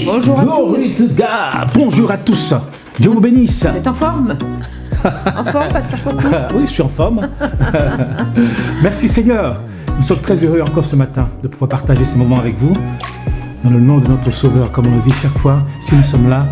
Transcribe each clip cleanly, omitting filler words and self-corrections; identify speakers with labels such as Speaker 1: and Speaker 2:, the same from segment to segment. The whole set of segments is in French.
Speaker 1: Bonjour à
Speaker 2: Glory
Speaker 1: tous.
Speaker 2: to God. Bonjour à tous. Dieu vous bénisse.
Speaker 1: Vous êtes en forme? En forme, Pasteur Coco?
Speaker 2: Oui, je suis en forme. Merci Seigneur. Nous sommes très heureux encore ce matin de pouvoir partager ces moments avec vous. Dans le nom de notre Sauveur, comme on le dit chaque fois, si nous sommes là,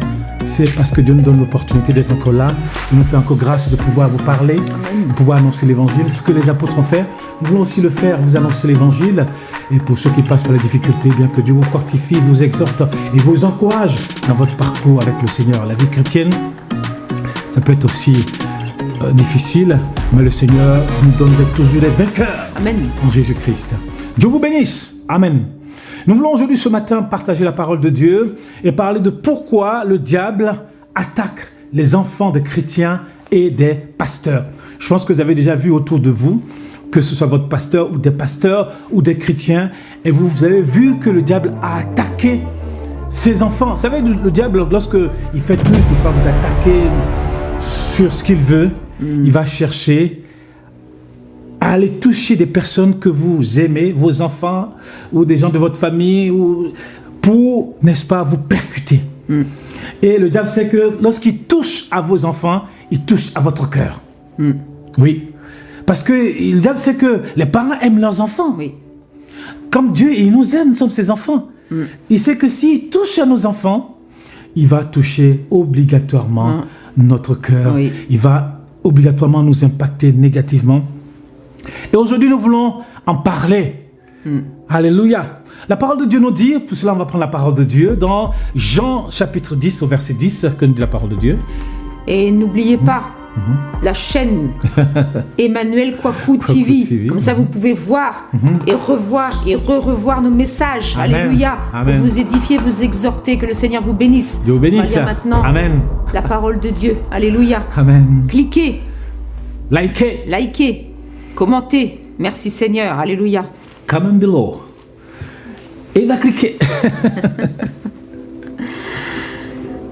Speaker 2: c'est parce que Dieu nous donne l'opportunité d'être encore là. Il nous fait encore grâce de pouvoir vous parler, de pouvoir annoncer l'évangile. Ce que les apôtres ont fait, nous voulons aussi le faire, vous annoncer l'évangile. Et pour ceux qui passent par les difficultés, bien que Dieu vous fortifie, vous exhorte et vous encourage dans votre parcours avec le Seigneur. La vie chrétienne, ça peut être aussi difficile, mais le Seigneur nous donne toujours des vainqueurs.
Speaker 1: Amen.
Speaker 2: En Jésus-Christ. Dieu vous bénisse. Amen. Nous voulons aujourd'hui ce matin partager la parole de Dieu et parler de pourquoi le diable attaque les enfants des chrétiens et des pasteurs. Je pense que vous avez déjà vu autour de vous, que ce soit votre pasteur ou des chrétiens, et vous avez vu que le diable a attaqué ses enfants. Vous savez, le diable, lorsque il fait tout pour pas vous attaquer sur ce qu'il veut, il va chercher à aller toucher des personnes que vous aimez, vos enfants ou des gens de votre famille, pour, n'est-ce pas, vous percuter. Et le diable sait que lorsqu'il touche à vos enfants, il touche à votre cœur. Oui. Parce que le diable sait que les parents aiment leurs enfants.
Speaker 1: Oui.
Speaker 2: Comme Dieu, il nous aime, nous sommes ses enfants. Il sait que s'il touche à nos enfants, il va toucher obligatoirement notre cœur.
Speaker 1: Oui.
Speaker 2: Il va obligatoirement nous impacter négativement. Et aujourd'hui, nous voulons en parler. Alléluia. La parole de Dieu nous dit, pour cela on va prendre la parole de Dieu, dans Jean chapitre 10 au verset 10, que nous dit la parole de Dieu.
Speaker 1: Et n'oubliez pas la chaîne Emmanuel Kwaku TV. Comme ça, vous pouvez voir et revoir et revoir nos messages.
Speaker 2: Amen.
Speaker 1: Alléluia.
Speaker 2: Amen.
Speaker 1: Pour vous édifier, vous exhorter, que le Seigneur vous bénisse.
Speaker 2: Dieu vous bénisse.
Speaker 1: On va lire maintenant
Speaker 2: Amen.
Speaker 1: la parole de Dieu. Alléluia.
Speaker 2: Amen.
Speaker 1: Cliquez,
Speaker 2: Likez.
Speaker 1: likez, commentez. Merci Seigneur. Alléluia.
Speaker 2: Comment below. Et va cliquer.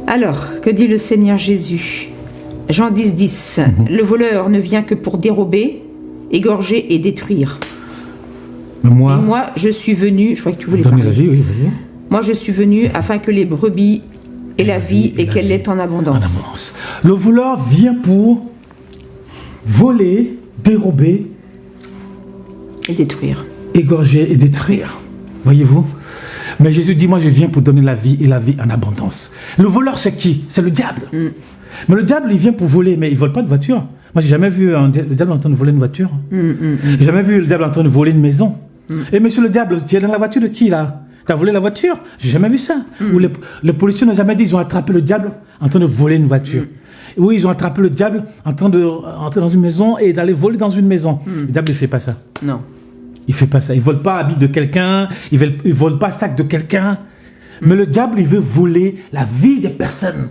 Speaker 1: Alors, que dit le Seigneur Jésus? Jean 10, 10. Le voleur ne vient que pour dérober, égorger et détruire.
Speaker 2: Mais
Speaker 1: Et
Speaker 2: moi,
Speaker 1: moi, je suis venu, je crois que tu voulais
Speaker 2: donner
Speaker 1: parler.
Speaker 2: la vie, oui, vas-y.
Speaker 1: Moi, je suis venu afin que les brebis aient la vie et qu'elle l'ait en abondance.
Speaker 2: En avance. Le voleur vient pour voler, dérober,
Speaker 1: Et détruire.
Speaker 2: égorger et détruire. Voyez-vous? Mais Jésus dit, moi je viens pour donner la vie et la vie en abondance. Le voleur, c'est qui? C'est le diable. Mais le diable, il vient pour voler, mais il ne vole pas de voiture. Moi, j'ai jamais vu le diable en train de voler une voiture. J'ai jamais vu le diable en train de voler une maison. Et monsieur le diable, tu es dans la voiture de qui là? Tu as volé la voiture? J'ai jamais vu ça. Ou les policiers n'ont jamais dit ils ont attrapé le diable en train de voler une voiture. Oui, ils ont attrapé le diable en train de rentrer dans une maison et d'aller voler dans une maison. Le diable ne fait pas ça.
Speaker 1: Non.
Speaker 2: Il fait pas ça. Il vole pas habit de quelqu'un. Il vole pas sac de quelqu'un. Mais le diable, il veut voler la vie des personnes.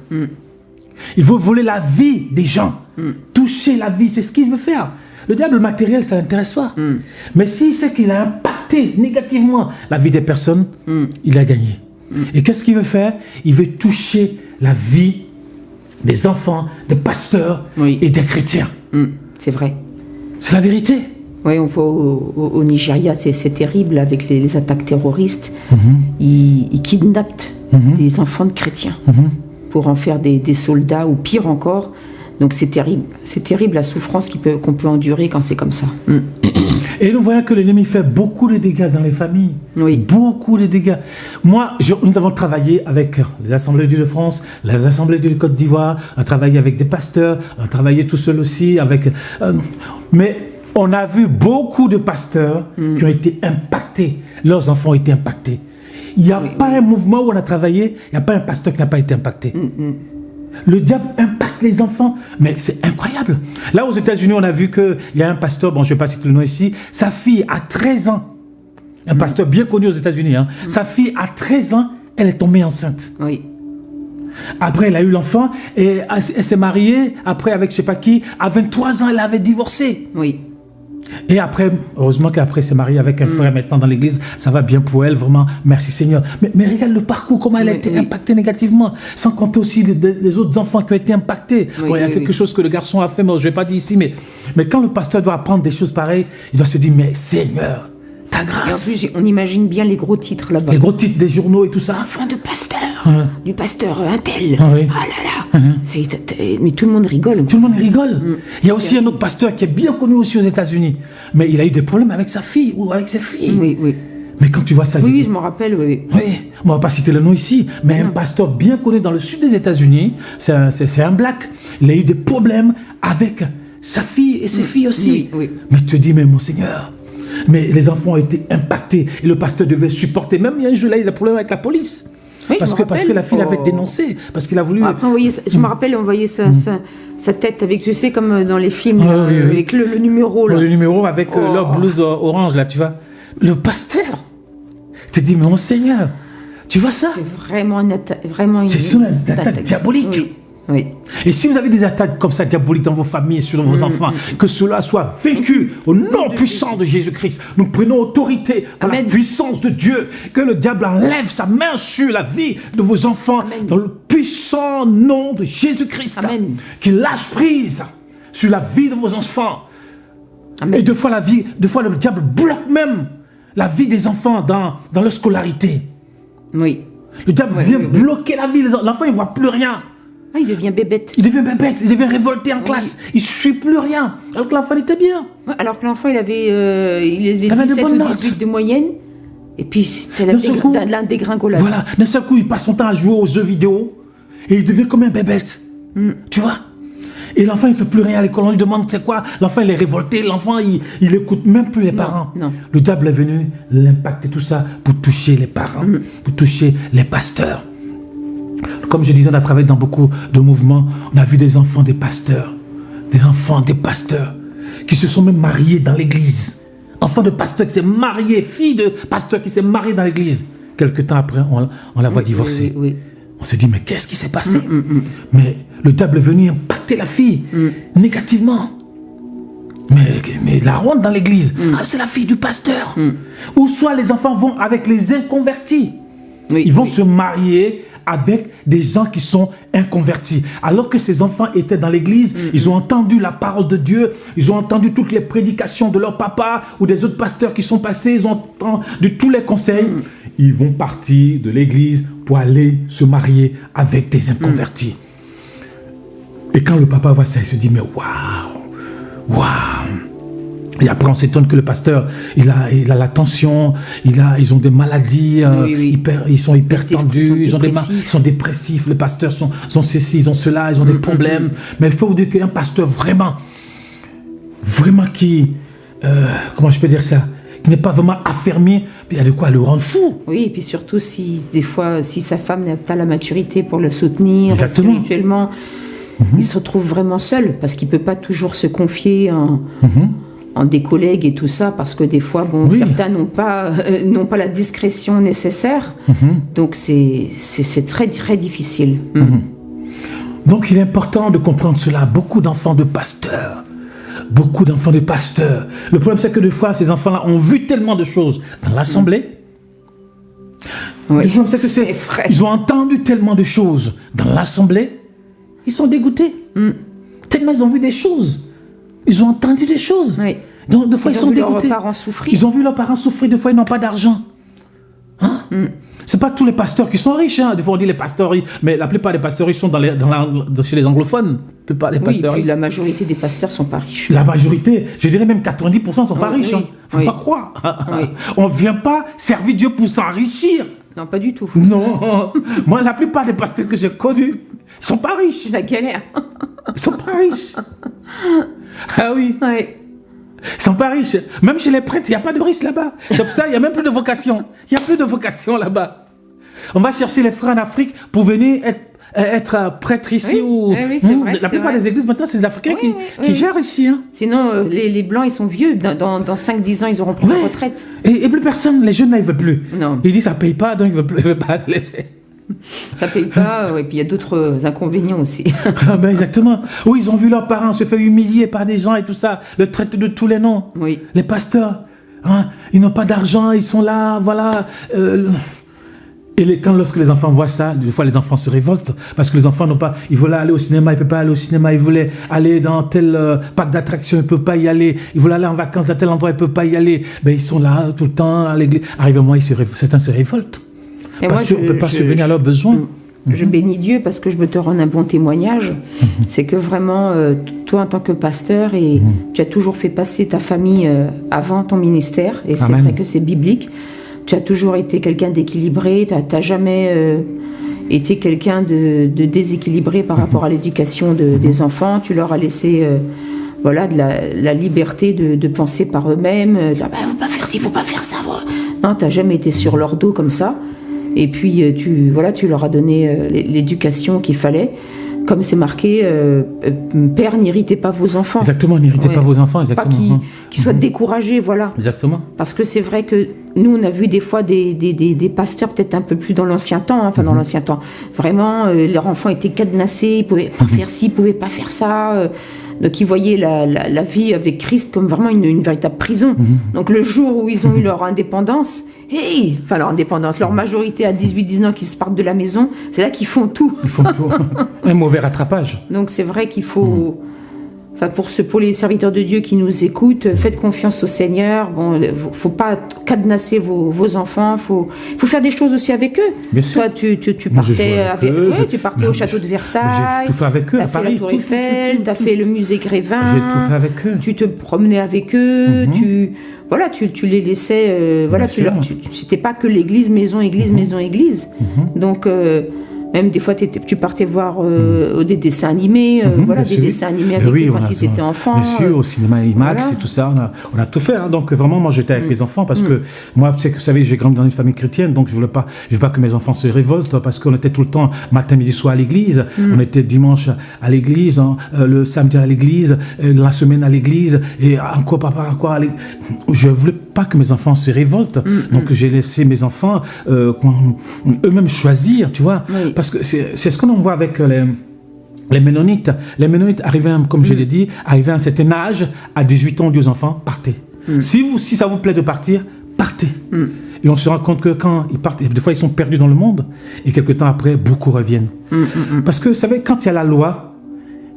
Speaker 2: Il veut voler la vie des gens. Toucher la vie, c'est ce qu'il veut faire. Le diable, le matériel, ça l'intéresse pas. Mais s'il sait qu'il a impacté négativement la vie des personnes, il a gagné. Et qu'est-ce qu'il veut faire? Il veut toucher la vie des enfants, des pasteurs et des chrétiens.
Speaker 1: C'est vrai.
Speaker 2: C'est la vérité.
Speaker 1: Oui, on voit au Nigeria, c'est terrible avec les attaques terroristes. Ils kidnappent des enfants de chrétiens pour en faire des soldats ou pire encore. Donc c'est terrible. C'est terrible la souffrance qu'on peut endurer quand c'est comme ça.
Speaker 2: Et nous voyons que l'ennemi fait beaucoup de dégâts dans les familles.
Speaker 1: Oui.
Speaker 2: Beaucoup de dégâts. Moi, nous avons travaillé avec les Assemblées de Dieu de France, les Assemblées de Dieu de Côte d'Ivoire, on a travaillé avec des pasteurs, on a travaillé tout seul aussi avec... mais on a vu beaucoup de pasteurs qui ont été impactés. Leurs enfants ont été impactés. Il n'y a pas un mouvement où on a travaillé, il n'y a pas un pasteur qui n'a pas été impacté. Le diable impacte les enfants, mais c'est incroyable. Là, aux États-Unis, on a vu qu'il y a un pasteur, bon, je ne vais pas citer le nom ici, sa fille a 13 ans, un pasteur bien connu aux États-Unis, sa fille a 13 ans, elle est tombée enceinte.
Speaker 1: Oui.
Speaker 2: Après, elle a eu l'enfant et elle s'est mariée, après avec je ne sais pas qui, à 23 ans, elle avait divorcé.
Speaker 1: Oui.
Speaker 2: Et après, heureusement qu'après s'est mariée avec un frère maintenant dans l'église, ça va bien pour elle, vraiment, merci Seigneur. Mais regarde le parcours, comment elle a été impactée négativement, sans compter aussi les autres enfants qui ont été impactés. Il y a quelque chose que le garçon a fait, mais je ne vais pas dire ici, mais quand le pasteur doit apprendre des choses pareilles, il doit se dire, mais Seigneur, ta
Speaker 1: Et en
Speaker 2: grâce.
Speaker 1: plus, on imagine bien les gros titres là-bas.
Speaker 2: Les gros titres des journaux et tout ça.
Speaker 1: Enfant de pasteur,
Speaker 2: Ouais.
Speaker 1: du pasteur un tel.
Speaker 2: Ah oui.
Speaker 1: Ah là là. Mais tout le monde rigole.
Speaker 2: Tout le monde rigole. Il y a aussi un autre pasteur qui est bien connu aussi aux États-Unis. Mais il a eu des problèmes avec sa fille ou avec ses filles.
Speaker 1: Oui, oui.
Speaker 2: Mais quand tu vois ça,
Speaker 1: Oui, je m'en rappelle, oui.
Speaker 2: oui, on va pas citer le nom ici, mais un pasteur bien connu dans le sud des États-Unis, c'est un black. Il a eu des problèmes avec sa fille et ses filles aussi.
Speaker 1: Oui, oui.
Speaker 2: Mais tu te dis, mais mon Seigneur, mais les enfants ont été impactés et le pasteur devait supporter. Même il y a un jour là, il a des problèmes avec la police.
Speaker 1: Oui,
Speaker 2: parce que la fille l'avait dénoncé, parce qu'il a voulu.
Speaker 1: Après, on voyait, je me rappelle, on voyait sa tête avec, tu sais, comme dans les films,
Speaker 2: Oui,
Speaker 1: là,
Speaker 2: oui, oui.
Speaker 1: avec le numéro. Là.
Speaker 2: Le numéro avec leur blouse orange, là, tu vois. Le pasteur. Tu te dis, mais mon Seigneur, tu vois ça?
Speaker 1: C'est vraiment une attaque. C'est
Speaker 2: une attaque diabolique.
Speaker 1: Oui, oui.
Speaker 2: Et si vous avez des attaques comme ça diaboliques dans vos familles, sur vos enfants, que cela soit vaincu au nom puissant de Jésus-Christ. Nous prenons autorité par la puissance de Dieu. Que le diable enlève sa main sur la vie de vos enfants.
Speaker 1: Amen.
Speaker 2: Dans le puissant nom de Jésus-Christ.
Speaker 1: Amen.
Speaker 2: Qu'il lâche prise sur la vie de vos enfants.
Speaker 1: Amen.
Speaker 2: Et deux fois le diable bloque même la vie des enfants dans leur scolarité.
Speaker 1: Oui.
Speaker 2: Le diable vient bloquer la vie. L'enfant, il ne voit plus rien.
Speaker 1: Ah, il devient bébête.
Speaker 2: Il devient bébête, il devient révolté en classe. Il ne suit plus rien. Alors que l'enfant était bien.
Speaker 1: Ouais, alors que l'enfant, il avait 17
Speaker 2: bonnes
Speaker 1: ou
Speaker 2: notes.
Speaker 1: 18 de moyenne. Et puis, c'est
Speaker 2: D'un seul coup,
Speaker 1: la dégringolade.
Speaker 2: Voilà, d'un seul coup, il passe son temps à jouer aux jeux vidéo. Et il devient comme un bébête. Tu vois? Et l'enfant, il ne fait plus rien à l'école. On lui demande c'est quoi. L'enfant, il est révolté. L'enfant, il n'écoute même plus les parents.
Speaker 1: non.
Speaker 2: Le diable est venu l'impacter tout ça pour toucher les parents, pour toucher les pasteurs. Comme je disais, on a travaillé dans beaucoup de mouvements. On a vu des enfants des pasteurs. Des enfants des pasteurs qui se sont même mariés dans l'église. Enfant de pasteur qui s'est marié, fille de pasteur qui s'est mariée dans l'église. Quelque temps après, on la voit divorcer.
Speaker 1: Oui.
Speaker 2: On se dit, mais qu'est-ce qui s'est passé? Mais le diable est venu impacter la fille négativement. Mais la honte dans l'église, c'est la fille du pasteur. Ou soit les enfants vont avec les inconvertis.
Speaker 1: Oui,
Speaker 2: Ils vont se marier avec des gens qui sont inconvertis. Alors que ces enfants étaient dans l'église, ils ont entendu la parole de Dieu, ils ont entendu toutes les prédications de leur papa ou des autres pasteurs qui sont passés, ils ont entendu tous les conseils. Ils vont partir de l'église pour aller se marier avec des inconvertis. Et quand le papa voit ça, il se dit, mais waouh. Et après, on s'étonne que le pasteur, il a la tension, ils ont des maladies, ils sont hyper tendus, ils sont dépressifs, les pasteurs sont ceci, ils ont cela, ils ont des problèmes. Mais il faut vous dire qu'un pasteur vraiment qui, comment je peux dire ça, qui n'est pas vraiment affermi, il y a de quoi le rendre fou.
Speaker 1: Oui, et puis surtout, des fois, si sa femme n'a pas la maturité pour le soutenir spirituellement, il se retrouve vraiment seul, parce qu'il ne peut pas toujours se confier en des collègues et tout ça, parce que des fois, certains n'ont pas la discrétion nécessaire, donc c'est très, très difficile.
Speaker 2: Donc il est important de comprendre cela. Beaucoup d'enfants de pasteurs. Le problème, c'est que des fois, ces enfants-là ont vu tellement de choses dans l'assemblée.
Speaker 1: Oui,
Speaker 2: Le problème, c'est que ils ont entendu tellement de choses dans l'assemblée. Ils sont dégoûtés. Tellement ils ont vu des choses. Ils ont entendu des choses.
Speaker 1: Oui.
Speaker 2: Donc, des fois, ils sont dégoûtés.
Speaker 1: Leurs parents souffrir.
Speaker 2: Ils ont vu leurs parents souffrir. Des fois, ils n'ont pas d'argent. C'est pas tous les pasteurs qui sont riches. Des fois, on dit les pasteurs riches. Mais la plupart des pasteurs riches sont chez les anglophones. La plupart des pasteurs riches.
Speaker 1: La majorité des pasteurs ne sont pas riches.
Speaker 2: La majorité, je dirais même 90% ne sont pas riches. Faut pas croire. On ne vient pas servir Dieu pour s'enrichir.
Speaker 1: Non, pas du tout.
Speaker 2: Non. Moi, la plupart des pasteurs que j'ai connus, ils sont pas riches.
Speaker 1: La galère.
Speaker 2: Ils sont pas riches. Ah oui.
Speaker 1: Oui.
Speaker 2: Ils sont pas riches. Même chez les prêtres, il n'y a pas de riches là-bas. C'est pour ça, il n'y a même plus de vocation. Il n'y a plus de vocation là-bas. On va chercher les frères en Afrique pour venir être prêtres ici.
Speaker 1: C'est vrai,
Speaker 2: la plupart des églises, maintenant, c'est les Africains qui gèrent ici.
Speaker 1: Sinon, les Blancs, ils sont vieux. Dans 5-10 ans, ils auront pris la retraite.
Speaker 2: Et plus personne, les jeunes, là, ils ne veulent plus.
Speaker 1: Non.
Speaker 2: Ils disent, ça ne paye pas, donc ils ne veulent pas aller.
Speaker 1: Ça ne paye pas, et puis il y a d'autres inconvénients aussi.
Speaker 2: Exactement. Oui, ils ont vu leurs parents se faire humilier par des gens et tout ça, le traiter de tous les noms. Et lorsque les enfants voient ça, des fois les enfants se révoltent parce que les enfants n'ont pas, ils veulent aller au cinéma, ils ne peuvent pas aller au cinéma, ils voulaient aller dans tel parc d'attractions, ils ne peuvent pas y aller, ils veulent aller en vacances à tel endroit, ils ne peuvent pas y aller. Ben, ils sont là tout le temps à l'église. Arrive un moment, certains se révoltent parce qu'on ne peut pas subvenir à leurs besoins.
Speaker 1: Je bénis Dieu parce que je veux te rendre un bon témoignage. C'est que vraiment, toi en tant que pasteur, tu as toujours fait passer ta famille avant ton ministère, et c'est vrai que c'est biblique. Tu as toujours été quelqu'un d'équilibré, tu n'as jamais été quelqu'un de déséquilibré par rapport à l'éducation des enfants. Tu leur as laissé de la liberté de penser par eux-mêmes. Il ne faut pas faire ci, il ne faut pas faire ça. Non, tu n'as jamais été sur leur dos comme ça. Et puis, tu leur as donné l'éducation qu'il fallait. Comme c'est marqué, père, n'irritez pas vos enfants.
Speaker 2: Exactement, n'irritez pas vos enfants. Exactement.
Speaker 1: Pas qu'ils soient découragés, voilà.
Speaker 2: Exactement.
Speaker 1: Parce que c'est vrai que nous, on a vu des fois des pasteurs, peut-être un peu plus dans l'ancien temps, dans l'ancien temps. Vraiment, leurs enfants étaient cadenassés, ils ne pouvaient pas faire ci, ils ne pouvaient pas faire ça. Donc, ils voyaient la vie avec Christ comme vraiment une véritable prison. Donc, le jour où ils ont eu leur indépendance, leur majorité à 18-19 ans qui se partent de la maison, c'est là qu'ils font tout.
Speaker 2: Ils font tout. Un mauvais rattrapage.
Speaker 1: Donc, c'est vrai qu'il faut... pour les serviteurs de Dieu qui nous écoutent, faites confiance au Seigneur. Bon, faut pas cadenasser vos enfants. Faut faire des choses aussi avec eux.
Speaker 2: Bien sûr.
Speaker 1: Toi, tu partais tu partais au château de Versailles.
Speaker 2: J'ai tout fait avec eux à Paris.
Speaker 1: T'as fait la Tour Eiffel, t'as fait le musée Grévin.
Speaker 2: J'ai tout fait avec eux.
Speaker 1: Tu te promenais avec eux. Tu les laissais. C'était pas que l'église, maison, église. Donc même des fois, tu partais voir des dessins animés, des dessins animés avec eux quand ils étaient enfants.
Speaker 2: Bien sûr, au cinéma IMAX et tout ça, on a tout fait. Donc vraiment, moi j'étais avec mes enfants parce que moi, vous savez, j'ai grandi dans une famille chrétienne, donc je veux pas que mes enfants se révoltent parce qu'on était tout le temps matin, midi, soir à l'église. On était dimanche à l'église, le samedi à l'église, la semaine à l'église, et encore à l'église. Je voulais pas que mes enfants se révoltent, donc j'ai laissé mes enfants eux-mêmes choisir, tu vois. Parce que c'est ce qu'on voit avec les Ménonites. Les Ménonites arrivaient, comme je l'ai dit, arrivaient à un certain âge, à 18 ans, Dieu aux enfants, partez. Si ça vous plaît de partir, partez. Et on se rend compte que quand ils partent, des fois ils sont perdus dans le monde, et quelques temps après, beaucoup reviennent. Parce que, vous savez, quand il y a la loi,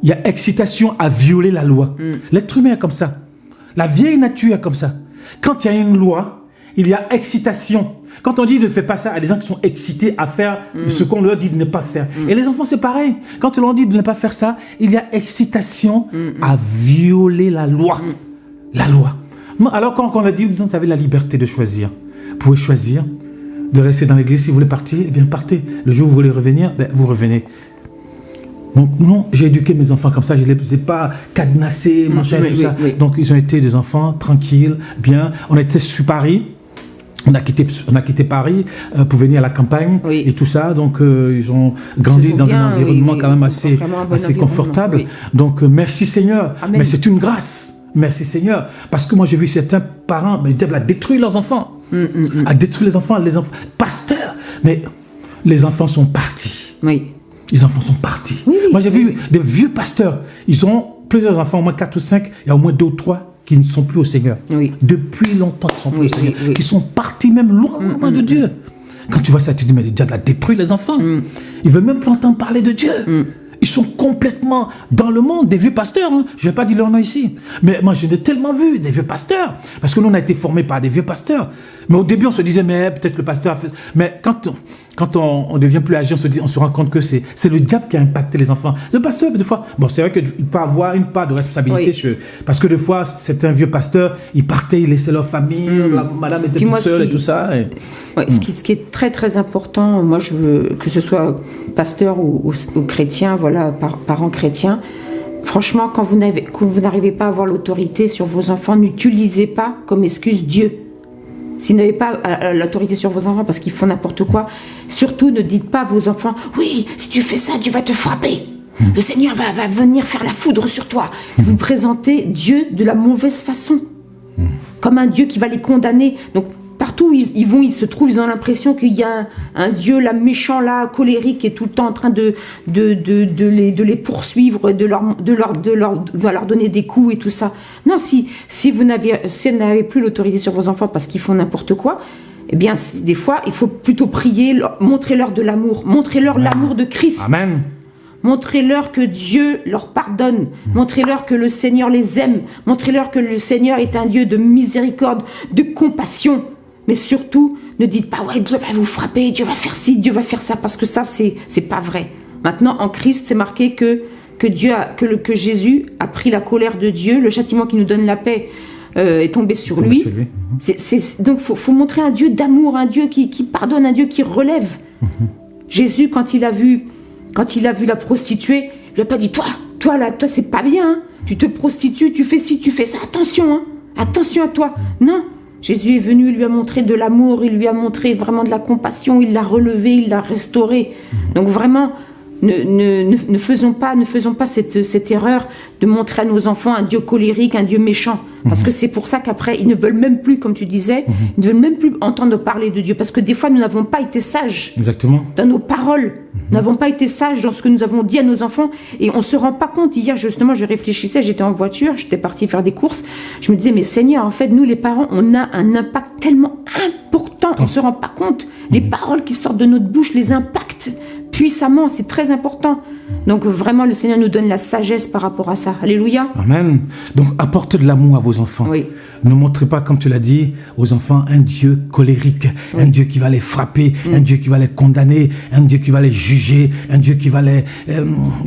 Speaker 2: il y a excitation à violer la loi. L'être humain est comme ça. La vieille nature est comme ça. Quand il y a une loi, il y a excitation. Quand on dit ne fais pas ça, il y a des gens qui sont excités à faire ce qu'on leur dit de ne pas faire. Et les enfants, c'est pareil. Quand on leur dit de ne pas faire ça, il y a excitation à violer la loi. La loi. Alors quand on a dit, vous avez la liberté de choisir. Vous pouvez choisir de rester dans l'église. Si vous voulez partir, eh bien partez. Le jour où vous voulez revenir, vous revenez. Donc non, j'ai éduqué mes enfants comme ça, je ne les ai pas cadenassés, tout ça. Donc ils ont été des enfants tranquilles, bien. On était sur Paris. On a quitté Paris pour venir à la campagne et tout ça. Donc, ils ont grandi dans un environnement quand même assez confortable. Donc, merci Seigneur. Amen. Mais c'est une grâce. Merci Seigneur. Parce que moi, j'ai vu certains parents, le diable a détruit leurs enfants. A détruit les enfants, pasteurs. Mais les enfants sont partis.
Speaker 1: Oui.
Speaker 2: Les enfants sont partis. Moi, j'ai vu des vieux pasteurs. Ils ont plusieurs enfants, au moins 4 ou 5. Il y a au moins 2 ou 3. Qui ne sont plus au Seigneur. Depuis longtemps qu'ils sont plus au Seigneur. Qui sont partis même loin de Dieu. Quand tu vois ça, tu te dis, mais le diable a détruit les enfants. Ils ne veulent même plus entendre parler de Dieu. Ils sont complètement dans le monde, des vieux pasteurs. Je ne vais pas dire leur nom ici. Mais moi, j'ai tellement vu des vieux pasteurs. Parce que nous, on a été formés par des vieux pasteurs. Mais au début, on se disait, mais peut-être le pasteur a fait... Mais quand on devient plus âgé, on se rend compte que c'est le diable qui a impacté les enfants. Le pasteur, des fois, bon, c'est vrai qu'il peut avoir une part de responsabilité. Parce que des fois, c'était un vieux pasteur, il partait, il laissait leur famille, la madame était toute seule et tout ça.
Speaker 1: Ce qui est très, très important, moi, je veux que ce soit pasteur ou chrétien, parents chrétiens, franchement, quand vous n'arrivez pas à avoir l'autorité sur vos enfants, n'utilisez pas comme excuse Dieu. Si vous n'avez pas l'autorité sur vos enfants parce qu'ils font n'importe quoi, surtout ne dites pas à vos enfants « Oui, si tu fais ça, Dieu va te frapper. Le Seigneur va venir faire la foudre sur toi. » Vous présentez Dieu de la mauvaise façon, comme un Dieu qui va les condamner. Donc, partout où ils se trouvent, ils ont l'impression qu'il y a un Dieu là, méchant, là, colérique, qui est tout le temps en train de les poursuivre, de leur donner des coups et tout ça. Non, si vous n'avez plus l'autorité sur vos enfants parce qu'ils font n'importe quoi, eh bien, des fois, il faut plutôt prier, montrez-leur de l'amour, montrez-leur l'amour de Christ.
Speaker 2: Amen.
Speaker 1: Montrez-leur que Dieu leur pardonne. Montrez-leur que le Seigneur les aime. Montrez-leur que le Seigneur est un Dieu de miséricorde, de compassion. Mais surtout, ne dites pas, ouais, Dieu va vous frapper, Dieu va faire ci, Dieu va faire ça, parce que ça, c'est pas vrai. Maintenant, en Christ, c'est marqué que Jésus a pris la colère de Dieu, le châtiment qui nous donne la paix est tombé sur lui. Donc, faut montrer un Dieu d'amour, un Dieu qui pardonne, un Dieu qui relève. Jésus, quand il a vu la prostituée, il lui a pas dit, toi, c'est pas bien, hein. Tu te prostitues, tu fais ci, tu fais ça, attention, hein. Attention à toi. Non, Jésus est venu, il lui a montré de l'amour, il lui a montré vraiment de la compassion, il l'a relevé, il l'a restauré. Donc vraiment, ne faisons pas cette erreur de montrer à nos enfants un Dieu colérique, un Dieu méchant. Parce que c'est pour ça qu'après, ils ne veulent même plus, comme tu disais, ils ne veulent même plus entendre parler de Dieu. Parce que des fois, nous n'avons pas été sages.
Speaker 2: Exactement.
Speaker 1: Dans nos paroles. Nous n'avons pas été sages dans ce que nous avons dit à nos enfants. Et on ne se rend pas compte. Hier, justement, je réfléchissais, j'étais en voiture, j'étais partie faire des courses. Je me disais, mais Seigneur, en fait, nous, les parents, on a un impact tellement important. On ne se rend pas compte. Les paroles qui sortent de notre bouche les impactent puissamment, c'est très important. Donc vraiment, le Seigneur nous donne la sagesse par rapport à ça. Alléluia.
Speaker 2: Amen. Donc apportez de l'amour à vos enfants.
Speaker 1: Oui.
Speaker 2: Ne montrez pas, comme tu l'as dit, aux enfants un Dieu colérique, un Dieu qui va les frapper, un Dieu qui va les condamner, un Dieu qui va les juger, un Dieu qui va les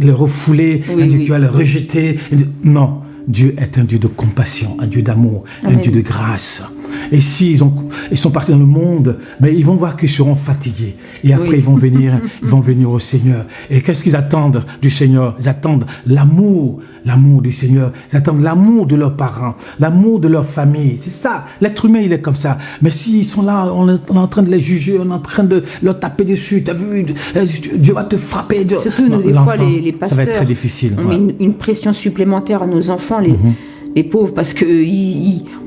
Speaker 2: refouler, un Dieu qui va les rejeter. Non, Dieu est un Dieu de compassion, un Dieu d'amour, un Dieu de grâce. Et s'ils sont partis dans le monde, mais ils vont voir qu'ils seront fatigués. Et après, ils vont venir au Seigneur. Et qu'est-ce qu'ils attendent du Seigneur? Ils attendent l'amour du Seigneur. Ils attendent l'amour de leurs parents, l'amour de leur famille. C'est ça. L'être humain, il est comme ça. Mais s'ils sont là, on est en train de les juger, on est en train de leur taper dessus. T'as vu, Dieu va te frapper.
Speaker 1: Surtout, nous, des fois, les pasteurs,
Speaker 2: ça va être très difficile.
Speaker 1: On met une pression supplémentaire à nos enfants. Les pauvres, parce que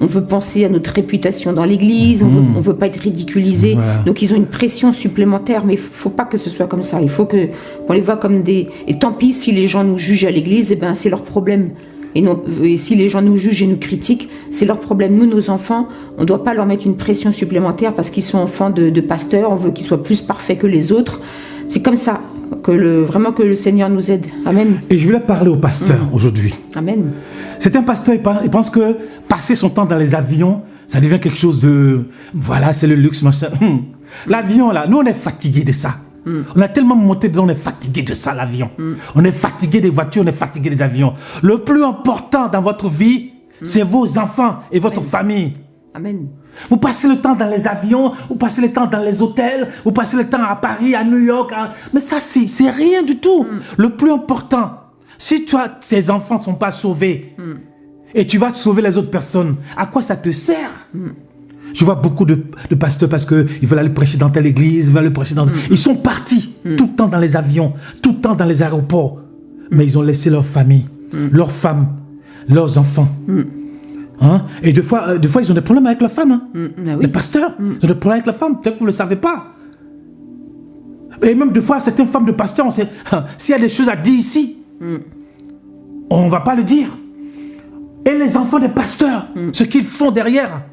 Speaker 1: on veut penser à notre réputation dans l'église, on veut pas être ridiculisé, donc ils ont une pression supplémentaire, mais il faut pas que ce soit comme ça, il faut qu'on les voit comme des... Et tant pis si les gens nous jugent à l'église, c'est leur problème, et si les gens nous jugent et nous critiquent, c'est leur problème. Nous, nos enfants, on doit pas leur mettre une pression supplémentaire parce qu'ils sont enfants de pasteurs, on veut qu'ils soient plus parfaits que les autres, c'est comme ça. Vraiment que le Seigneur nous aide. Amen.
Speaker 2: Et je voulais parler au pasteur aujourd'hui.
Speaker 1: Amen.
Speaker 2: C'est un pasteur, il pense que passer son temps dans les avions, ça devient quelque chose de... Voilà, c'est le luxe, machin. L'avion, là, nous, on est fatigués de ça. On a tellement monté dedans, on est fatigué de ça, l'avion. On est fatigué des voitures, on est fatigué des avions. Le plus important dans votre vie, c'est vos enfants et votre famille.
Speaker 1: Amen.
Speaker 2: Vous passez le temps dans les avions, vous passez le temps dans les hôtels, vous passez le temps à Paris, à New York. Mais ça, c'est rien du tout. Le plus important, si toi, ces enfants ne sont pas sauvés et tu vas sauver les autres personnes, à quoi ça te sert? Je vois beaucoup de pasteurs parce qu'ils veulent aller prêcher dans telle église, ils veulent aller prêcher dans... Ils sont partis tout le temps dans les avions, tout le temps dans les aéroports. Mais ils ont laissé leur famille, leurs femmes, leurs enfants. Hein? Et des fois, ils ont des problèmes avec la femme. Hein? Les pasteurs, ils ont des problèmes avec la femme. Peut-être que vous ne le savez pas. Et même des fois, certaines femmes de pasteurs, on sait, s'il y a des choses à dire ici, on ne va pas le dire. Et les enfants des pasteurs, ce qu'ils font derrière,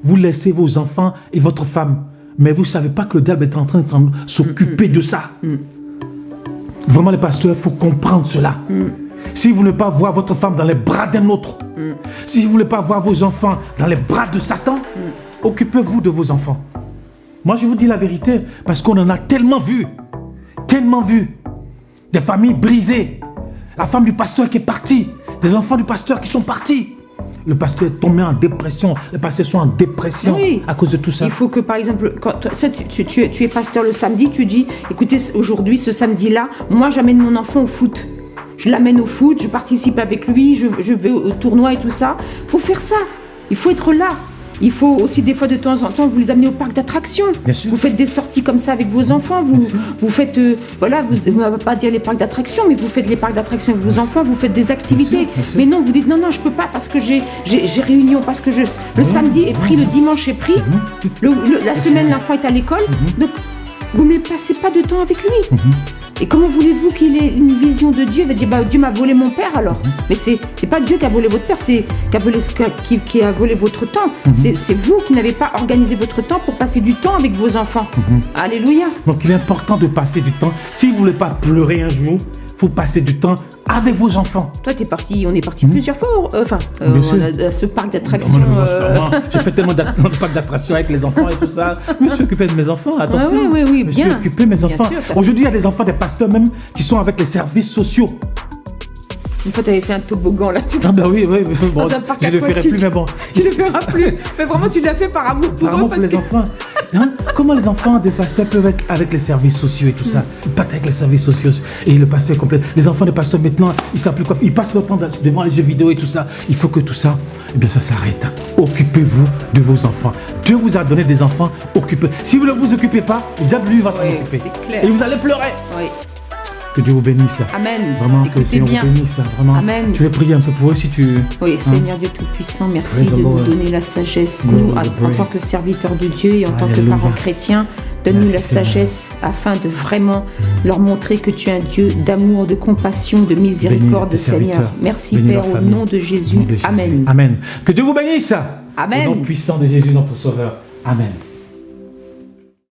Speaker 2: vous laissez vos enfants et votre femme. Mais vous ne savez pas que le diable est en train de s'occuper de ça. Vraiment, les pasteurs, il faut comprendre cela. Si vous ne voulez pas voir votre femme dans les bras d'un autre, si vous ne voulez pas voir vos enfants dans les bras de Satan, occupez-vous de vos enfants. Moi, je vous dis la vérité, parce qu'on en a tellement vu, des familles brisées, la femme du pasteur qui est partie, des enfants du pasteur qui sont partis. Le pasteur est tombé en dépression, les pasteurs sont en dépression à cause de tout ça.
Speaker 1: Il faut que, par exemple, quand tu es pasteur le samedi, tu dis, écoutez, aujourd'hui, ce samedi-là, moi, j'amène mon enfant au foot. Je l'amène au foot, je participe avec lui, je vais au tournoi et tout ça. Il faut faire ça. Il faut être là. Il faut aussi des fois de temps en temps vous les amener au parc d'attractions. Vous faites des sorties comme ça avec vos enfants. Vous faites, voilà, vous ne va pas dire les parcs d'attractions, mais vous faites les parcs d'attractions avec vos enfants, vous faites des activités. Bien sûr. Mais non, vous dites non, je peux pas parce que j'ai réunion, parce que le samedi est pris, le dimanche est pris, la semaine l'enfant est à l'école. Donc vous ne passez pas de temps avec lui. Et comment voulez-vous qu'il ait une vision de Dieu? Il va dire, bah, Dieu m'a volé mon père alors. Mais c'est pas Dieu qui a volé votre père, c'est qui a volé votre temps. C'est vous qui n'avez pas organisé votre temps pour passer du temps avec vos enfants. Alléluia.
Speaker 2: Donc il est important de passer du temps. Si vous ne voulez pas pleurer un jour, il faut passer du temps avec vos enfants.
Speaker 1: Toi, on est parti plusieurs fois, à ce parc d'attractions.
Speaker 2: J'ai fait tellement de parcs d'attractions avec les enfants et tout ça. Je me suis occupé de mes enfants, attention.
Speaker 1: Oui,
Speaker 2: je me
Speaker 1: bien.
Speaker 2: suis occupé de mes enfants. Aujourd'hui, il y a des enfants, des pasteurs même, qui sont avec les services sociaux.
Speaker 1: Une fois, tu avais fait un toboggan là.
Speaker 2: Ah ben oui. Bon,
Speaker 1: Dans un parc
Speaker 2: je ne le ferai plus, mais bon.
Speaker 1: Tu ne le feras plus. Mais vraiment, tu l'as fait par amour pour eux.
Speaker 2: Pour les enfants. Hein? Comment les enfants des pasteurs peuvent être avec les services sociaux et tout ça? Ils partent avec les services sociaux et le pasteur est complet. Les enfants des pasteurs maintenant, ils savent plus quoi. Ils passent leur temps devant les jeux vidéo et tout ça. Il faut que tout ça, eh bien ça s'arrête. Occupez-vous de vos enfants. Dieu vous a donné des enfants, occupez. Si vous ne vous occupez pas, le diable lui va s'en occuper. Et vous allez pleurer.
Speaker 1: Oui.
Speaker 2: Que Dieu vous bénisse.
Speaker 1: Amen.
Speaker 2: Vraiment, que le Seigneur vous bénisse. Vraiment.
Speaker 1: Amen.
Speaker 2: Tu veux prier un peu pour eux si tu...
Speaker 1: Oui, Seigneur Dieu Tout-Puissant, merci de nous donner la sagesse, nous, en tant que serviteurs de Dieu et en tant que parents chrétiens. Donne-nous la sagesse afin de vraiment leur montrer que tu es un Dieu d'amour, de compassion, de miséricorde, Seigneur. Merci Père, au nom de Jésus. Amen.
Speaker 2: Amen. Que Dieu vous bénisse.
Speaker 1: Amen.
Speaker 2: Au nom puissant de Jésus, notre Sauveur. Amen.